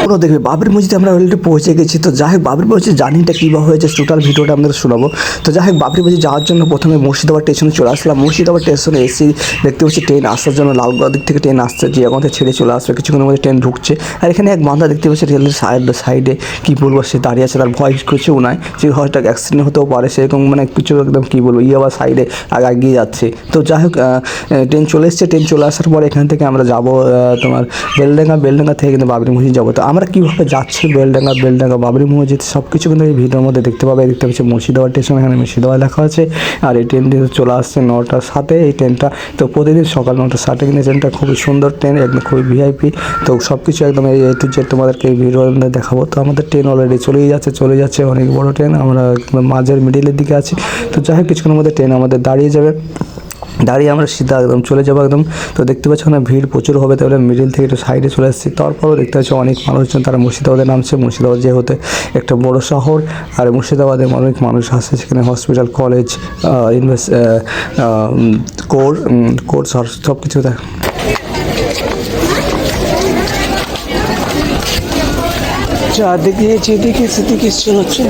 পুরো দেখবে বাবরি মসজিদে আমরা অলরেডি পৌঁছে গেছি। তো যাই হোক বাবরি মসজিদ জার্নিটা কীভাবে হয়েছে টোটাল ভিডিওটা আপনাদের শোনাবো। তো যাই হোক বাবরি মসজিদ যাওয়ার জন্য প্রথমে মুর্শিদাবাদ স্টেশনে চলে আসলাম। মুর্শিদাবাদ স্টেশনে এসে দেখতে পাচ্ছি ট্রেন আসার জন্য লালগোলা দিক থেকে ট্রেন আসছে, যে এখন ছেড়ে চলে আসবে, কিছুক্ষণের মধ্যে ট্রেন ঢুকছে। আর এখানে এক বান্ধা দেখতে পাচ্ছি রেলের সাইডে কী বলবো, সে দাঁড়িয়ে আছে, তার ভয় কিছুও নাই, যে হয়তো অ্যাক্সিডেন্ট হতেও পারে সেরকম, মানে কিছু একদম কী বলবো আবার সাইডে এগিয়ে যাচ্ছে। তো যাই হোক ট্রেন চলে এসছে। ট্রেন চলে আসার পর এখান থেকে আমরা যাবো তোমার বেলডাঙ্গা থেকে কিন্তু বাবরি মসজিদ যাবো। তো আমরা কীভাবে যাচ্ছি বেলডাঙ্গা বাবরি মসজিদ সব কিছু কিন্তু এই ভিডিওর মধ্যে দেখতে পাচ্ছি মুর্শিদাবাদ স্টেশন, এখানে মুর্শিদাবাদ লেখা আছে। আর এই ট্রেনটি চলে আসছে 9টার সাথে এই ট্রেনটা। তো প্রতিদিন সকাল 9টার সাথে কিন্তু ট্রেনটা খুবই সুন্দর ট্রেন, একদম খুবই ভিআইপি। তো সব কিছু একদম এই টু জেড তোমাদেরকে এই ভিডিওর মধ্যে দেখাবো। তো আমাদের ট্রেন অলরেডি চলেই যাচ্ছে, অনেক বড় ট্রেন, আমরা মাঝের মিডিলের দিকে আছি। তো যাই হোক কিছুক্ষণের মধ্যে ট্রেন আমাদের দাঁড়িয়ে আমরা সিধা একদম চলে যাবো একদম। তো দেখতে পাচ্ছি ওখানে ভিড় প্রচুর হবে, তাহলে মিডিল থেকে একটু সাইডে চলে আসছি। তারপরও দেখতে পাচ্ছি অনেক মানুষজন, তারা মুর্শিদাবাদে নামছে। মুর্শিদাবাদ যেহেতু একটা বড় শহর, আর মুর্শিদাবাদে অনেক মানুষ আসছে, সেখানে হসপিটাল, কলেজ, কোর্স সব কিছু দেখ। চারদিকে যেদিকে সেদিকে হচ্ছে